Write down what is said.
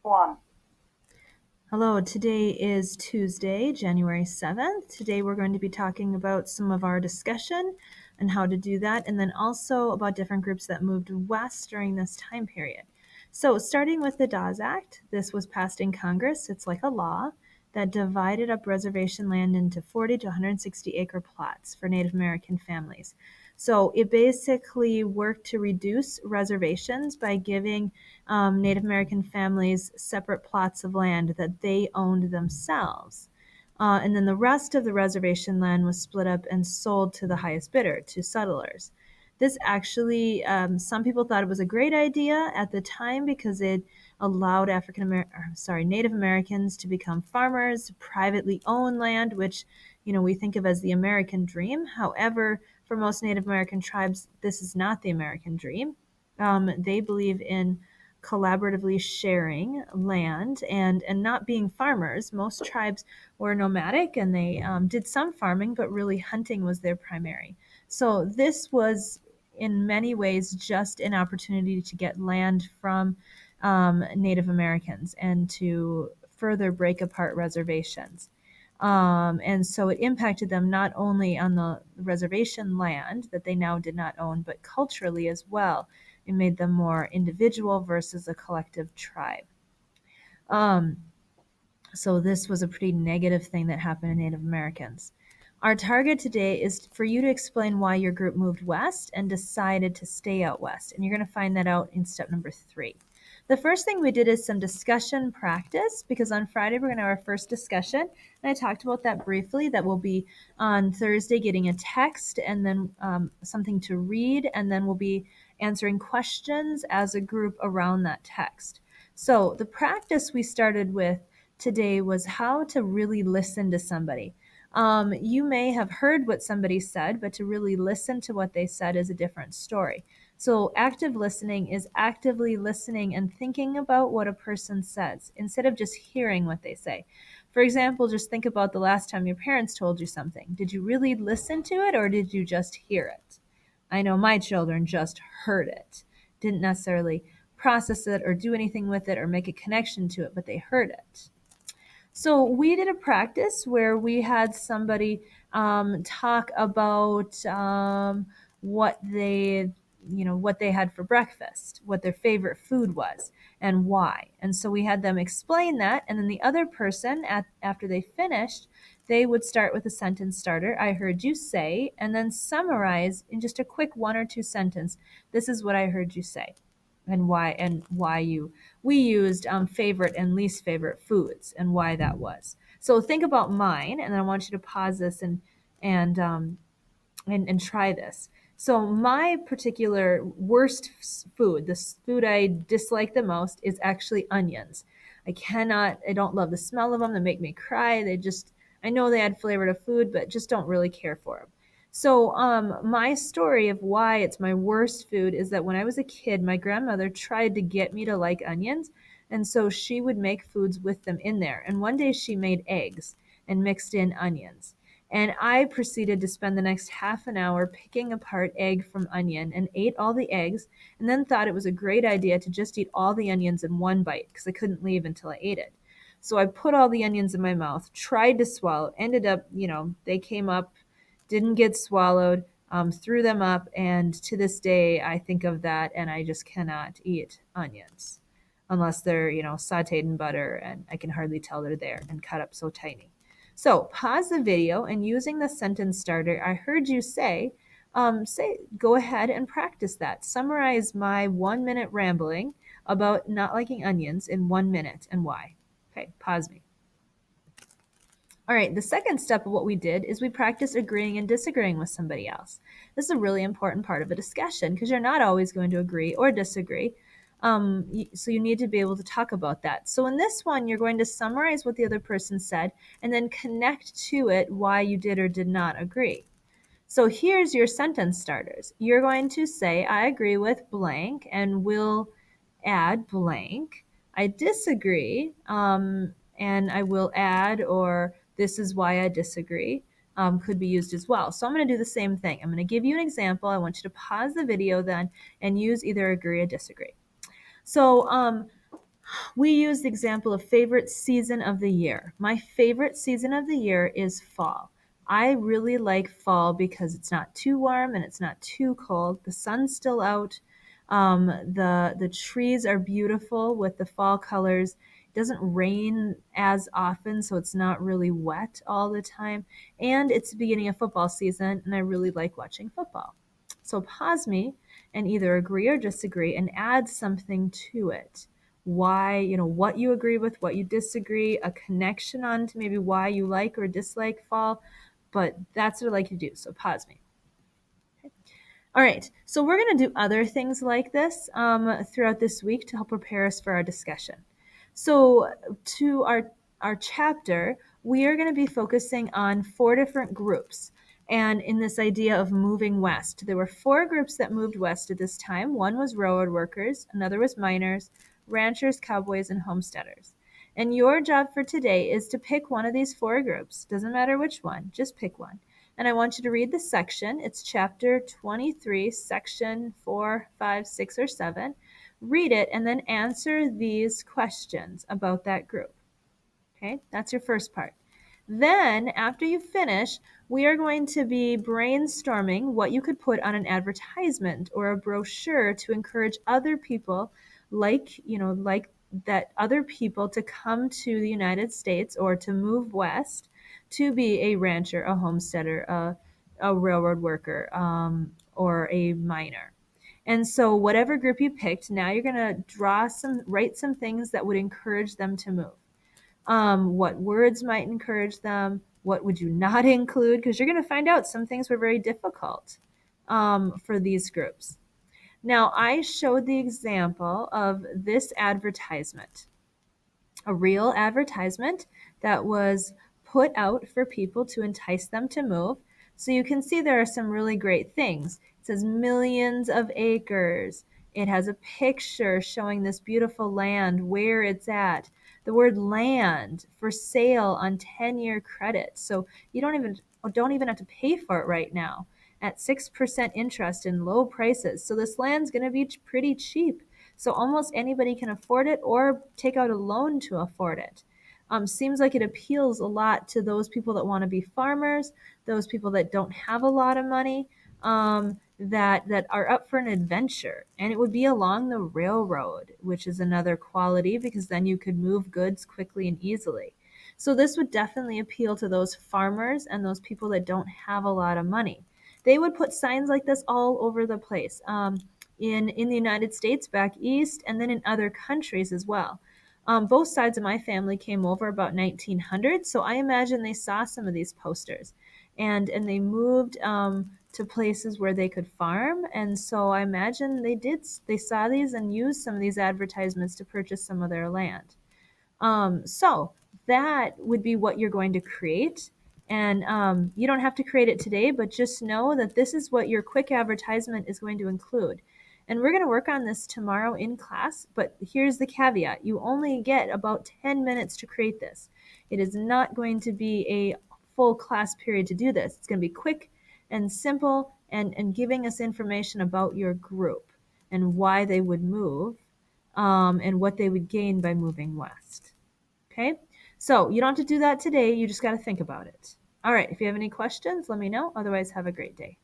One. Hello, today is Tuesday, January 7th. Today we're going to be talking about some of our discussion and how to do that, and then also about different groups that moved west during this time period. So, starting with the Dawes Act, this was passed in Congress. It's like a law that divided up reservation land into 40 to 160 acre plots for Native American families. So it basically worked to reduce reservations by giving Native American families separate plots of land that they owned themselves. And then the rest of the reservation land was split up and sold to the highest bidder, to settlers. This actually, some people thought it was a great idea at the time because it allowed Native Americans to become farmers, privately own land, which we think of as the American dream. However, for most Native American tribes, this is not the American dream. They believe in collaboratively sharing land and not being farmers. Most tribes were nomadic and they did some farming, but really hunting was their primary. So this was in many ways just an opportunity to get land from Native Americans and to further break apart reservations. And so it impacted them not only on the reservation land that they now did not own, but culturally as well. It made them more individual versus a collective tribe. Um, so this was a pretty negative thing that happened to Native Americans. Our target today is for you to explain why your group moved west and decided to stay out west. And you're going to find that out in step number 3. The first thing we did is some discussion practice because on Friday we're going to have our first discussion. And I talked about that briefly. That will be on Thursday getting a text and then something to read. And then we'll be answering questions as a group around that text. So the practice we started with today was how to really listen to somebody. You may have heard what somebody said, but to really listen to what they said is a different story. So, active listening is actively listening and thinking about what a person says instead of just hearing what they say. For example, just think about the last time your parents told you something. Did you really listen to it or did you just hear it? I know my children just heard it, didn't necessarily process it or do anything with it or make a connection to it, but they heard it. So we did a practice where we had somebody talk about what they had for breakfast, what their favorite food was, and why. And so we had them explain that, and then the other person, after they finished, they would start with a sentence starter. I heard you say, and then summarize in just a quick 1 or 2 sentence. This is what I heard you say and why we used favorite and least favorite foods and why that was. So think about mine, and then I want you to pause this and and try this. So my particular worst food, the food I dislike the most, is actually onions. I don't love the smell of them. They make me cry. I know they add flavor to food, but just don't really care for them. So, my story of why it's my worst food is that when I was a kid, my grandmother tried to get me to like onions, and so she would make foods with them in there. And one day she made eggs and mixed in onions. And I proceeded to spend the next half an hour picking apart egg from onion and ate all the eggs, and then thought it was a great idea to just eat all the onions in one bite because I couldn't leave until I ate it. So I put all the onions in my mouth, tried to swallow, ended up, they came up, didn't get swallowed, threw them up, and to this day I think of that and I just cannot eat onions unless they're, sauteed in butter and I can hardly tell they're there and cut up so tiny. So pause the video and using the sentence starter, I heard you go ahead and practice that. Summarize my 1 minute rambling about not liking onions in 1 minute and why. Okay, pause me. All right, the second step of what we did is we practiced agreeing and disagreeing with somebody else. This is a really important part of a discussion because you're not always going to agree or disagree. So you need to be able to talk about that. So in this one, you're going to summarize what the other person said and then connect to it why you did or did not agree. So here's your sentence starters. You're going to say, I agree with blank, and will add blank. I disagree, and I will add, or this is why I disagree, could be used as well. So I'm going to do the same thing. I'm going to give you an example. I want you to pause the video then and use either agree or disagree. So We use the example of favorite season of the year. My favorite season of the year is fall. I really like fall because it's not too warm and it's not too cold. The sun's still out. The trees are beautiful with the fall colors. It doesn't rain as often, so it's not really wet all the time. And it's the beginning of football season, and I really like watching football. So pause me and either agree or disagree and add something to it. Why, what you agree with, what you disagree, a connection on to maybe why you like or dislike fall. But that's what I like to do. So pause me. All right, so we're going to do other things like this throughout this week to help prepare us for our discussion. So to our chapter, we are going to be focusing on 4 different groups. And in this idea of moving west, there were 4 groups that moved west at this time. One was railroad workers, another was miners, ranchers, cowboys, and homesteaders. And your job for today is to pick one of these 4 groups. Doesn't matter which one, just pick one. And I want you to read the section. It's chapter 23, section 4, 5, 6, or 7. Read it and then answer these questions about that group. Okay, that's your first part. Then, after you finish, we are going to be brainstorming what you could put on an advertisement or a brochure to encourage other people, like that other people to come to the United States or to move west to be a rancher, a homesteader, a railroad worker, or a miner. And so, whatever group you picked, now you're going to write some things that would encourage them to move. What words might encourage them, what would you not include, because you're going to find out some things were very difficult for these groups. Now, I showed the example of this advertisement, a real advertisement that was put out for people to entice them to move. So you can see there are some really great things. It says millions of acres. It has a picture showing this beautiful land, where it's at. The word land, for sale on 10-year credit. So you don't even have to pay for it right now at 6% interest and low prices. So this land's going to be pretty cheap. So almost anybody can afford it or take out a loan to afford it. Seems like it appeals a lot to those people that want to be farmers, those people that don't have a lot of money, that are up for an adventure. And it would be along the railroad, which is another quality because then you could move goods quickly and easily. So this would definitely appeal to those farmers and those people that don't have a lot of money. They would put signs like this all over the place. In the United States, back east, and then in other countries as well. Both sides of my family came over about 1900, so I imagine they saw some of these posters, and they moved to places where they could farm, and so I imagine they saw these and used some of these advertisements to purchase some of their land. So that would be what you're going to create. And you don't have to create it today, but just know that this is what your quick advertisement is going to include. And we're going to work on this tomorrow in class, but here's the caveat. You only get about 10 minutes to create this. It is not going to be a full class period to do this. It's going to be quick and simple and giving us information about your group and why they would move and what they would gain by moving west. Okay, so you don't have to do that today. You just got to think about it. All right, if you have any questions, let me know. Otherwise, have a great day.